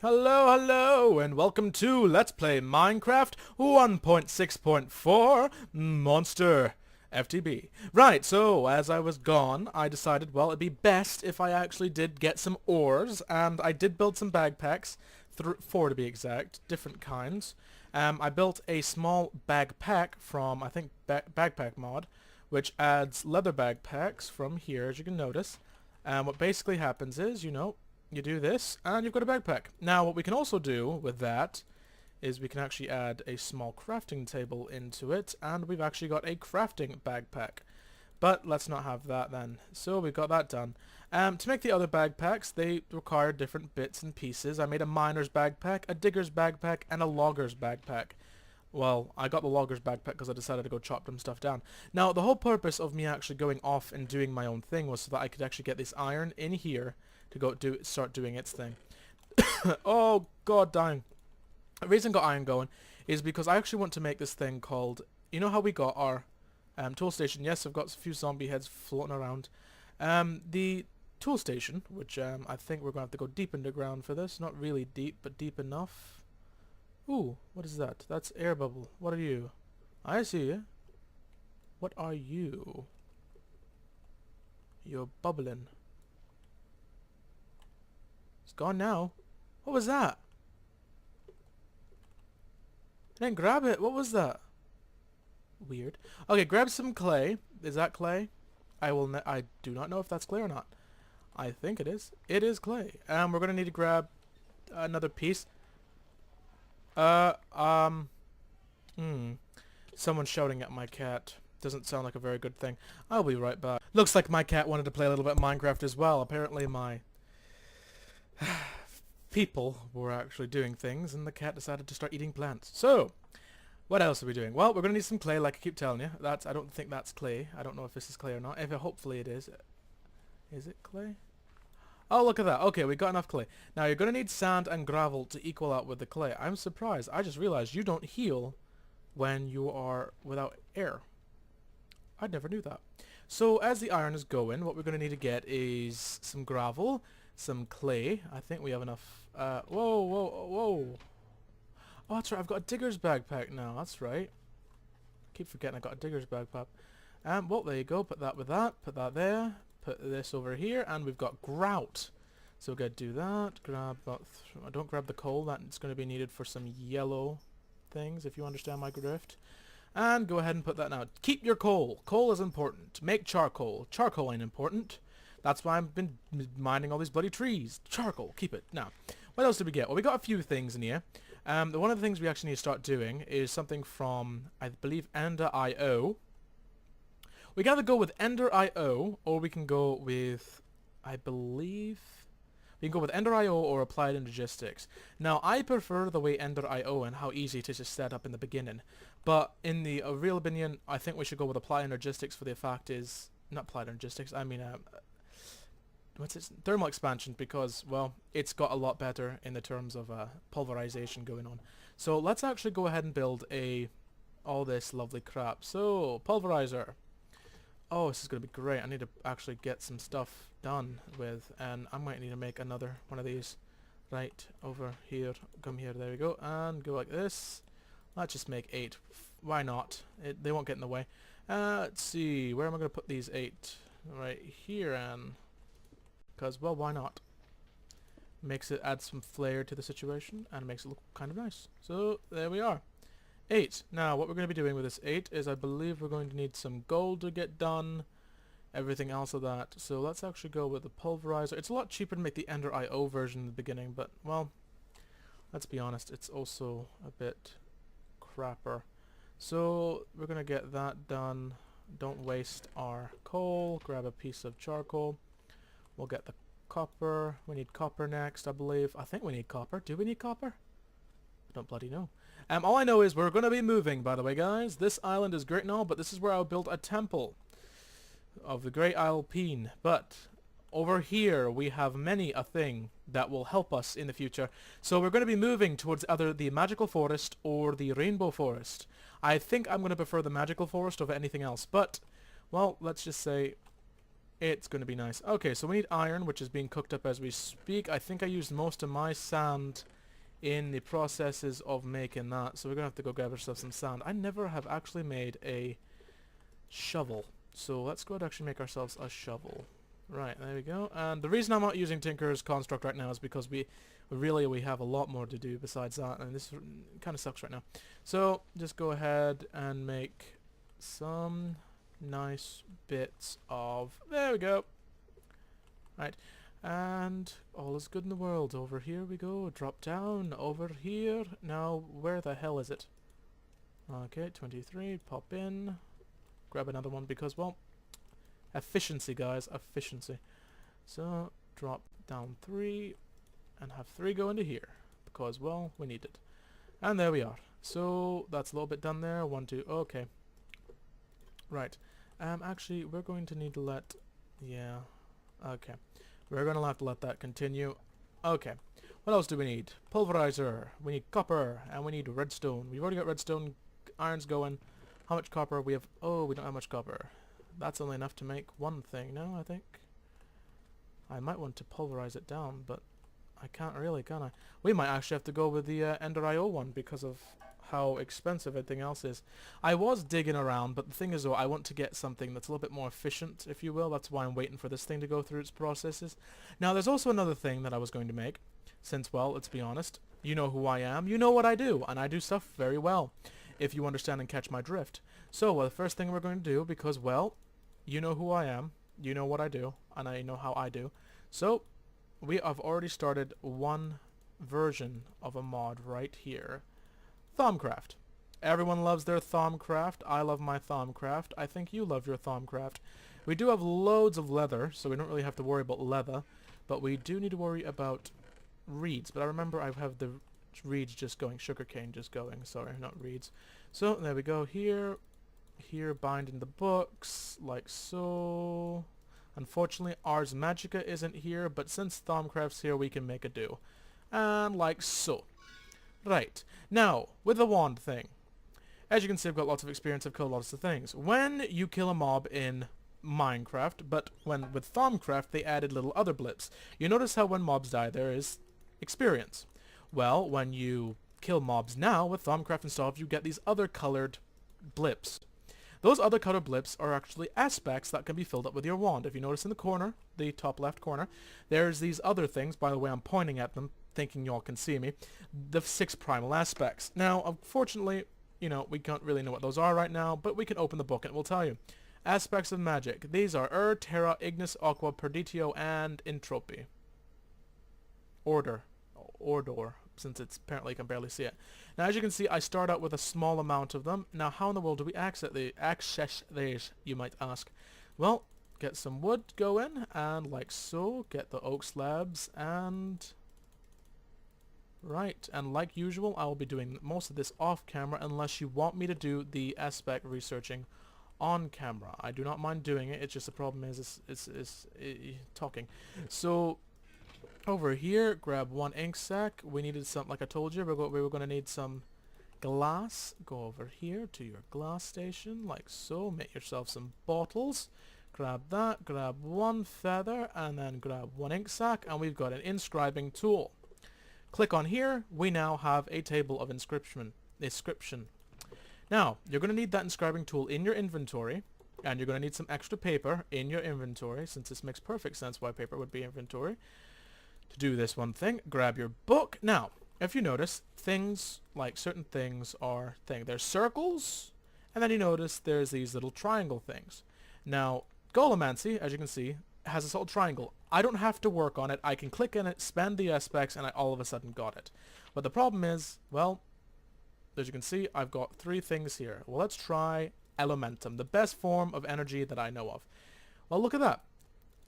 Hello, hello, and welcome to Let's Play Minecraft 1.6.4 Monster FTB. Right, so as I was gone, I decided, well, it'd be best if I actually did get some ores, and I did build some backpacks, four to be exact, different kinds. I built a small backpack from, I think, Backpack Mod, which adds leather backpacks from here, as you can notice. And what basically happens is, you do this, and you've got a backpack. Now, what we can also do with that is we can actually add a small crafting table into it, and we've actually got a crafting backpack. But let's not have that then. So we've got that done. To make the other backpacks, they require different bits and pieces. I made a miner's backpack, a digger's backpack, and a logger's backpack. Well, I got the logger's backpack because I decided to go chop some stuff down. Now, the whole purpose of me actually going off and doing my own thing was so that I could actually get this iron in here to start doing its thing. Oh, god dang. The reason I got iron going is because I actually want to make this thing called, you know how we got our tool station? Yes, I've got a few zombie heads floating around. The tool station, which I think we're going to have to go deep underground for this. Not really deep, but deep enough. Ooh, what is that? That's air bubble. What are you? I see you. What are you? You're bubbling. It's gone now. What was that? I didn't grab it. What was that? Weird. Okay, grab some clay. Is that clay? I do not know if that's clay or not. I think it is. It is clay. We're gonna need to grab another piece. Someone's shouting at my cat. Doesn't sound like a very good thing. I'll be right back. Looks like my cat wanted to play a little bit of Minecraft as well. Apparently my people were actually doing things, and the cat decided to start eating plants. So, what else are we doing? Well, we're going to need some clay, like I keep telling you. I don't think that's clay. I don't know if this is clay or not. Hopefully it is. Is it clay? Oh, look at that. Okay, we got enough clay. Now, you're going to need sand and gravel to equal out with the clay. I'm surprised. I just realized you don't heal when you are without air. I never knew that. So, as the iron is going, what we're going to need to get is some gravel, some clay. I think we have enough. Whoa. Oh, that's right. I've got a digger's backpack now. That's right. I keep forgetting I got a digger's backpack. Well, there you go. Put that with that. Put that there. Put this over here. And we've got grout. So we're going to do that. Don't grab the coal. That's going to be needed for some yellow things, if you understand my drift. And go ahead and put that now. Keep your coal. Coal is important. Make charcoal. Charcoal ain't important. That's why I've been mining all these bloody trees. Charcoal. Keep it. Now, what else did we get? Well, we got a few things in here. One of the things we actually need to start doing is something from, I believe, Ender.io. We can either go with Ender.io, or we can go with, I believe, we can go with Ender.io or Applied Energistics. Now, I prefer the way Ender.io and how easy it is to set up in the beginning. But in the real opinion, I think we should go with Applied Energistics for the fact is, not Applied Energistics, I mean, what's it? Thermal expansion, because, well, it's got a lot better in the terms of pulverization going on. So let's actually go ahead and build all this lovely crap. So, pulverizer. Oh, this is going to be great. I need to actually get some stuff done with, and I might need to make another one of these. Right, over here. Come here, there we go. And go like this. Let's just make 8. Why not? They won't get in the way. Let's see, where am I going to put these 8? Right here, and because, well, why not? Makes it add some flair to the situation, and makes it look kind of nice. So, there we are. 8. Now, what we're going to be doing with this 8 is I believe we're going to need some gold to get done. Everything else of that. So, let's actually go with the pulverizer. It's a lot cheaper to make the Ender.io version in the beginning, but, well, let's be honest, it's also a bit crapper. So, we're going to get that done. Don't waste our coal. Grab a piece of charcoal. We'll get the copper. We need copper next, I believe. I think we need copper. Do we need copper? I don't bloody know. All I know is we're going to be moving, by the way, guys. This island is great and all, but this is where I'll build a temple of the Great Alpine. But over here, we have many a thing that will help us in the future. So we're going to be moving towards either the Magical Forest or the Rainbow Forest. I think I'm going to prefer the Magical Forest over anything else, but, well, let's just say it's going to be nice. Okay, so we need iron, which is being cooked up as we speak. I think I used most of my sand in the processes of making that, so we're gonna have to go grab ourselves some sand. I never have actually made a shovel, so let's go and actually make ourselves a shovel. Right, there we go. And the reason I'm not using Tinker's construct right now is because we have a lot more to do besides that, and this kind of sucks right now. So just go ahead and make some nice bits of, there we go. Right, and all is good in the world. Over here we go, drop down, over here. Now, where the hell is it? Okay, 23, pop in, grab another one because, well, efficiency, guys, efficiency. So, drop down 3, and have 3 go into here, because, well, we need it. And there we are. So, that's a little bit done there. 1, 2, okay. Right. Actually, we're going to need to let, yeah, okay. We're going to have to let that continue. Okay. What else do we need? Pulverizer. We need copper, and we need redstone. We've already got redstone, irons going. How much copper? We have, oh, we don't have much copper. That's only enough to make one thing now, I think. I might want to pulverize it down, but I can't really, can I? We might actually have to go with the Ender IO one because of how expensive everything else is. I was digging around, but the thing is, though, I want to get something that's a little bit more efficient, if you will. That's why I'm waiting for this thing to go through its processes. Now, there's also another thing that I was going to make, since, well, let's be honest, you know who I am, you know what I do, and I do stuff very well, if you understand and catch my drift. So, well, the first thing we're going to do, because, well, you know who I am, you know what I do, and I know how I do. So, we have already started one version of a mod right here. Thaumcraft. Everyone loves their Thaumcraft. I love my Thaumcraft. I think you love your Thaumcraft. We do have loads of leather, so we don't really have to worry about leather, but we do need to worry about reeds. But I remember I have the reeds just going, sugarcane just going, sorry, not reeds. So, there we go, here, binding the books, like so. Unfortunately, Ars Magica isn't here, but since Thaumcraft's here, we can make a do. And like so. Right. Now, with the wand thing. As you can see, I've got lots of experience, I've killed lots of things. When you kill a mob in Minecraft, but with Thaumcraft, they added little other blips. You notice how when mobs die, there is experience. Well, when you kill mobs now, with Thaumcraft installed, you get these other colored blips. Those other colored blips are actually aspects that can be filled up with your wand. If you notice in the corner, the top left corner, there's these other things. By the way, I'm pointing at them, thinking y'all can see me. The 6 primal aspects. Now, unfortunately, you know, we can't really know what those are right now, but we can open the book and it will tell you. Aspects of magic. These are Terra, Ignis, Aqua, Perditio, and Entropy. Ordor, since it's apparently you can barely see it. Now, as you can see, I start out with a small amount of them. Now, how in the world do we access these, you might ask? Well, get some wood going, and like so, get the oak slabs, and... Right, and like usual, I will be doing most of this off camera unless you want me to do the aspect researching on camera. I do not mind doing it, it's just the problem is it's talking. So, over here, grab 1 ink sac. We needed some, like I told you, we were going to need some glass. Go over here to your glass station, like so. Make yourself some bottles. Grab that, grab 1 feather, and then grab 1 ink sac, and we've got an inscribing tool. Click on here, we now have a table of inscription. Now, you're going to need that inscribing tool in your inventory, and you're going to need some extra paper in your inventory, since this makes perfect sense why paper would be inventory. To do this one thing, grab your book. Now, if you notice, things, like certain things are there's circles, and then you notice there's these little triangle things. Now, Golemancy, as you can see, has this little triangle. I don't have to work on it. I can click in it, spend the aspects, and I all of a sudden got it. But the problem is, well, as you can see, I've got 3 things here. Well, let's try Elementum, the best form of energy that I know of. Well, look at that.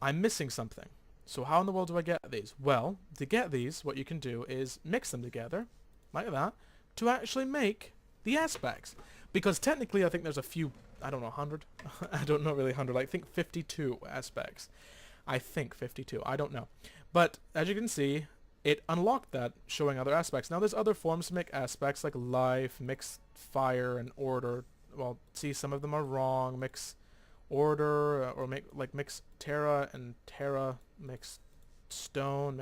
I'm missing something. So how in the world do I get these? Well, to get these, what you can do is mix them together, like that, to actually make the aspects. Because technically, I think there's a few, I don't know, 100? I don't know really 100, I think 52 aspects. I think 52, I don't know. But, as you can see, it unlocked that, showing other aspects. Now, there's other forms to make aspects, like life, mix fire, and order. Well, see, some of them are wrong. Mix order, or mix Terra and Terra, mix stone,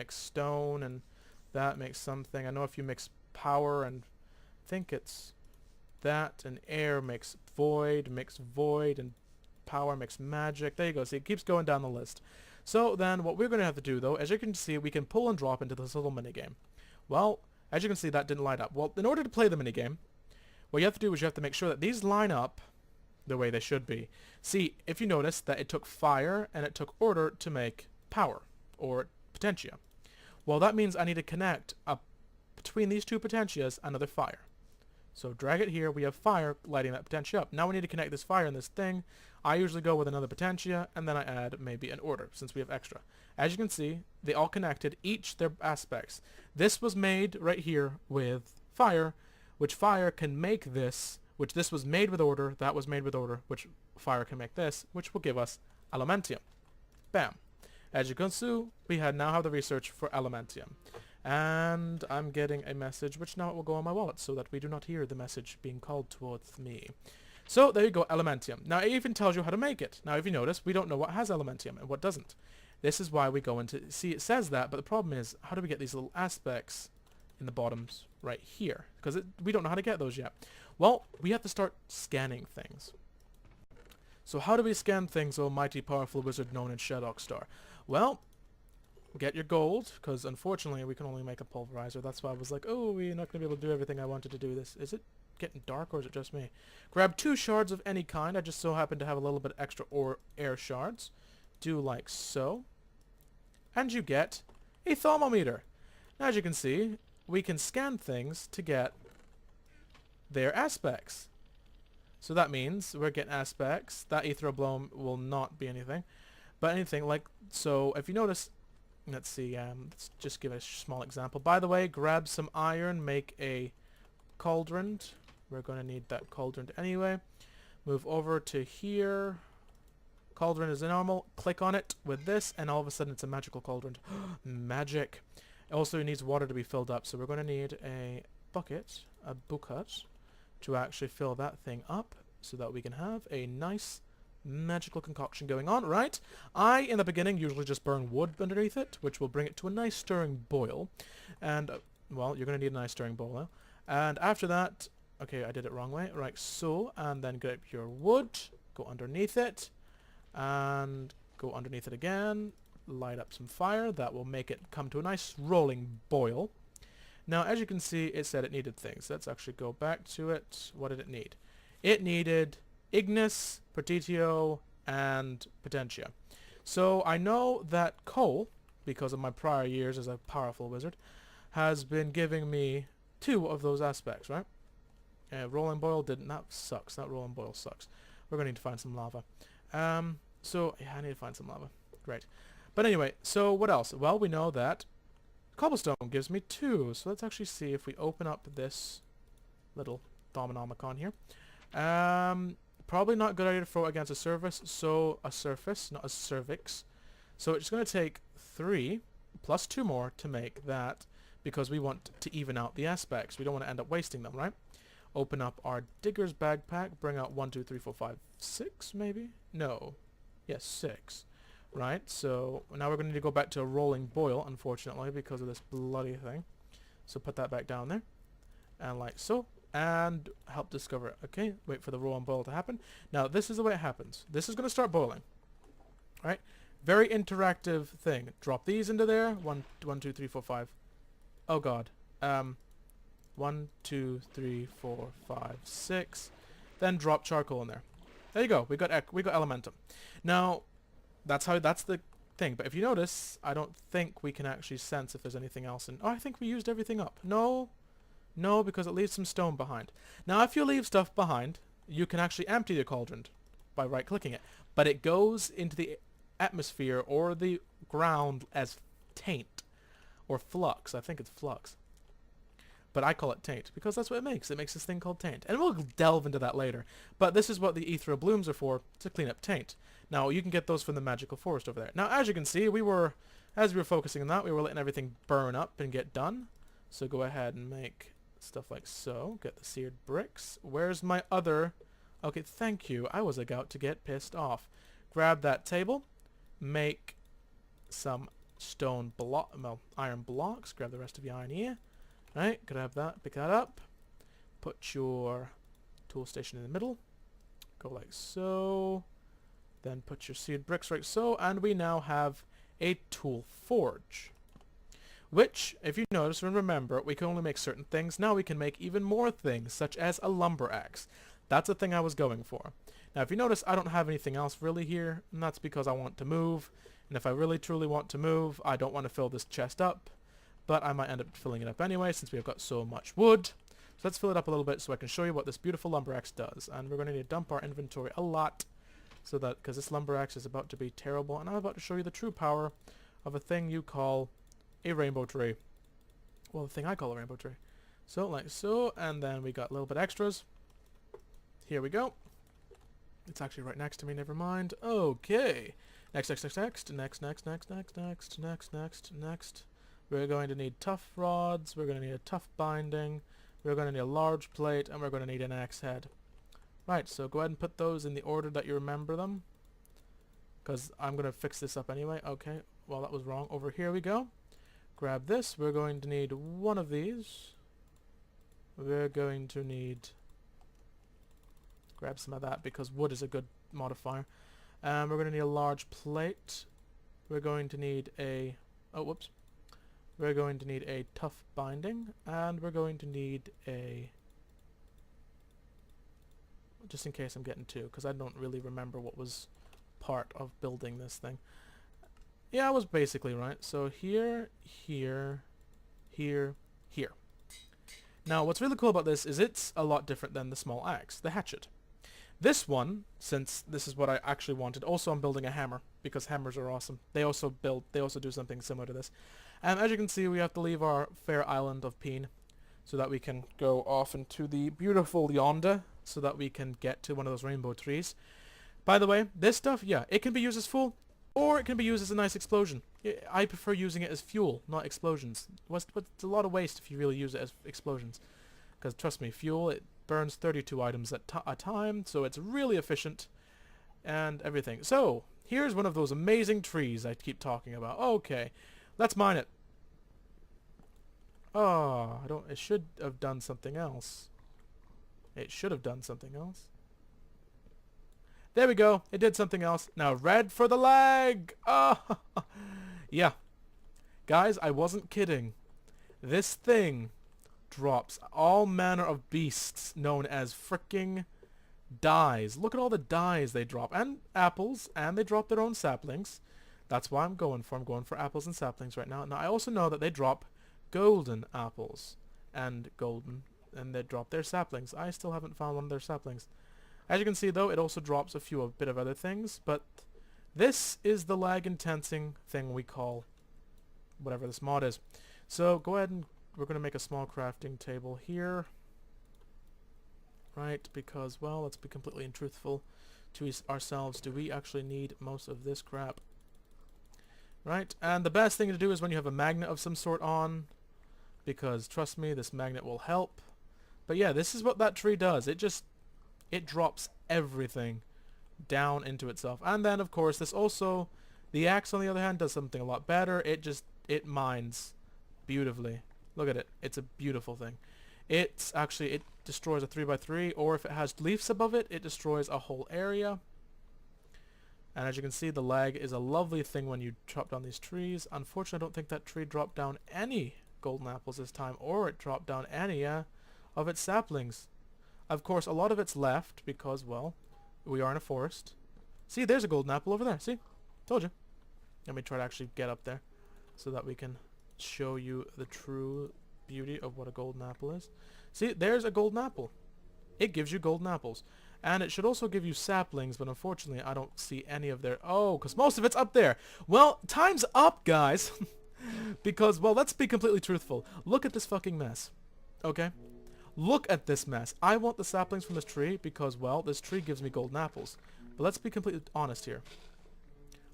and That makes something. I know if you mix power and I think it's that and air makes void, and power makes magic. There you go. See, it keeps going down the list. So then what we're going to have to do, though, as you can see, we can pull and drop into this little minigame. Well, as you can see, that didn't light up. Well, in order to play the minigame, what you have to do is you have to make sure that these line up the way they should be. See, if you notice that it took fire and it took order to make power, or potentia. Well, that means I need to connect up between these two potentias another fire. So drag it here, we have fire lighting that potentia up. Now we need to connect this fire and this thing. I usually go with another potentia, and then I add maybe an order, since we have extra. As you can see, they all connected, each their aspects. This was made right here with fire, which fire can make this, which this was made with order, that was made with order, which fire can make this, which will give us Elementium. Bam. As you can see, we now have the research for Elementium. And I'm getting a message, which now it will go on my wallet, so that we do not hear the message being called towards me. So there you go, Elementium. Now it even tells you how to make it. Now if you notice, we don't know what has Elementium and what doesn't. This is why we go into, see it says that, but the problem is, how do we get these little aspects in the bottoms right here? Because we don't know how to get those yet. Well, we have to start scanning things. So how do we scan things, O mighty powerful wizard known as Shadok Star? Well, get your gold, because unfortunately we can only make a pulverizer. That's why I was like, oh, we're not going to be able to do everything I wanted to do this. Is it getting dark, or is it just me? Grab 2 shards of any kind. I just so happen to have a little bit extra air shards. Do like so. And you get a thermometer. Now, as you can see, we can scan things to get their aspects. So that means we're getting aspects. That Etheroblome will not be anything. But anything like, so if you notice, let's see, let's just give a small example. By the way, grab some iron, make a cauldron. We're going to need that cauldron anyway. Move over to here. Cauldron is normal. Click on it with this, and all of a sudden it's a magical cauldron. Magic. It also needs water to be filled up, so we're going to need a bucket, a bucket, to actually fill that thing up so that we can have a nice magical concoction going on, right? I, in the beginning, usually just burn wood underneath it, which will bring it to a nice stirring boil. And, well, you're going to need a nice stirring boil now. And after that, okay, I did it wrong way, right, so, and then get your wood, go underneath it, and go underneath it again, light up some fire. That will make it come to a nice rolling boil. Now, as you can see, it said it needed things. Let's actually go back to it. What did it need? It needed Ignis, Partitio, and Potentia. So I know that coal, because of my prior years as a powerful wizard, has been giving me 2 of those aspects, right? Rolling boil didn't. That sucks. That rolling boil sucks. We're going to need to find some lava. So, yeah, I need to find some lava. Great. But anyway, so what else? Well, we know that cobblestone gives me 2. So let's actually see if we open up this little Dominomicon here. Probably not a good idea to throw against a surface, not a cervix. So it's going to take 3 plus 2 more to make that, because we want to even out the aspects. We don't want to end up wasting them, right? Open up our digger's backpack, bring out 1, 2, 3, 4, 5, 6 maybe? No. Yes, 6. Right, so now we're going to need to go back to a rolling boil, unfortunately, because of this bloody thing. So put that back down there. And like so. And help discover it. Okay, wait for the rolling boil to happen. Now, this is the way it happens. This is going to start boiling. Right? Very interactive thing. Drop these into there. 1, 2, 3, 4, 5. Oh, God. 1, 2, 3, 4, 5, 6. Then drop charcoal in there. There you go. We got Elementum. Now, that's the thing. But if you notice, I don't think we can actually sense if there's anything else in. Oh, I think we used everything up. No, because it leaves some stone behind. Now, if you leave stuff behind, you can actually empty the cauldron by right-clicking it. But it goes into the atmosphere or the ground as taint or flux. I think it's flux. But I call it taint because that's what it makes. It makes this thing called taint. And we'll delve into that later. But this is what the ethereal blooms are for, to clean up taint. Now, you can get those from the magical forest over there. Now, as you can see, as we were focusing on that, we were letting everything burn up and get done. So go ahead and make stuff like so. Get the seared bricks. Where's my other... Okay, thank you. I was about to get pissed off. Grab that table. Make some stone block, well, iron blocks. Grab the rest of your iron here. Right, grab that, pick that up. Put your tool station in the middle. Go like so. Then put your seed bricks like so. And we now have a tool forge. Which, if you notice and remember, we can only make certain things. Now we can make even more things, such as a lumber axe. That's the thing I was going for. Now if you notice, I don't have anything else really here, and that's because I want to move. And if I really truly want to move, I don't want to fill this chest up. But I might end up filling it up anyway, since we've got so much wood. So let's fill it up a little bit so I can show you what this beautiful lumber axe does. And we're going to need to dump our inventory a lot, so that, because this lumber axe is about to be terrible, and I'm about to show you the true power of a thing you call a rainbow tree. Well, the thing I call a rainbow tree. So, like so, and then we got a little bit extras. Here we go. It's actually right next to me, never mind. Okay. Next. We're going to need tough rods, we're going to need a tough binding, we're going to need a large plate, and we're going to need an axe head. Right, so go ahead and put those in the order that you remember them. Because I'm going to fix this up anyway. Okay, well that was wrong. Over here we go. Grab this. We're going to need one of these. We're going to need... grab some of that because wood is a good modifier. We're going to need a large plate. We're going to need a... oh, whoops. We're going to need a tough binding. And we're going to need a... just in case I'm getting two, because I don't really remember what was part of building this thing. Yeah, I was basically right. So here, here, here, here. Now, what's really cool about this is it's a lot different than the small axe, the hatchet. This one, since this is what I actually wanted, also I'm building a hammer, because hammers are awesome. They also do something similar to this. And as you can see, we have to leave our fair island of Peen, so that we can go off into the beautiful yonder, so that we can get to one of those rainbow trees. By the way, this stuff, yeah, it can be used as fuel, or it can be used as a nice explosion. I prefer using it as fuel, not explosions. It's a lot of waste if you really use it as explosions. Because trust me, fuel, it burns 32 items at a time, so it's really efficient and everything. So, here's one of those amazing trees I keep talking about. Okay, let's mine it. Oh, it should have done something else. It should have done something else. There we go. It did something else. Now red for the lag. Oh, yeah. Guys, I wasn't kidding. This thing drops all manner of beasts known as fricking dyes. Look at all the dyes they drop. And apples. And they drop their own saplings. That's why I'm going for. I'm going for apples and saplings right now. Now I also know that they drop golden apples. And they drop their saplings. I still haven't found one of their saplings. As you can see though, it also drops a bit of other things, but this is the lag intensing thing we call whatever this mod is. So go ahead and we're going to make a small crafting table here. Right, because, well, let's be completely untruthful to ourselves. Do we actually need most of this crap? Right, and the best thing to do is when you have a magnet of some sort on, because trust me, this magnet will help. But yeah, this is what that tree does. It drops everything down into itself. And then, of course, the axe, on the other hand, does something a lot better. It mines beautifully. Look at it. It's a beautiful thing. It destroys a 3x3, or if it has leaves above it, it destroys a whole area. And as you can see, the lag is a lovely thing when you chop down these trees. Unfortunately, I don't think that tree dropped down any golden apples this time, or it dropped down any of its saplings. Of course, a lot of it's left because, well, we are in a forest. See, there's a golden apple over there. See? Told you. Let me try to actually get up there so that we can show you the true beauty of what a golden apple is. See, there's a golden apple. It gives you golden apples. And it should also give you saplings, but unfortunately I don't see any of their... oh, because most of it's up there. Well, time's up, guys. Because, well, let's be completely truthful. Look at this fucking mess. Okay? Look at this mess. I want the saplings from this tree because, well, this tree gives me golden apples. But let's be completely honest here.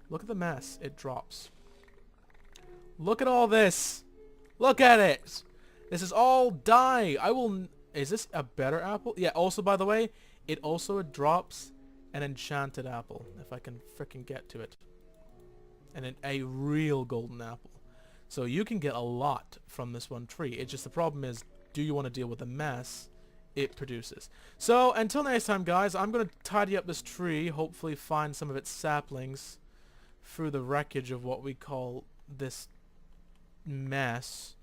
Look at the mess it drops. Look at all this. Look at it. This is all dye. Is this a better apple? Yeah, also, by the way, it also drops an enchanted apple. If I can frickin' get to it. and a real golden apple. So you can get a lot from this one tree. It's just the problem is, do you want to deal with the mess it produces? So until next time, guys, I'm going to tidy up this tree, hopefully find some of its saplings through the wreckage of what we call this mess,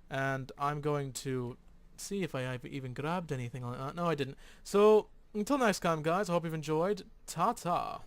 and I'm going to see if I even grabbed anything like that. No, I didn't. So until next time, guys, I hope you've enjoyed. Ta-ta.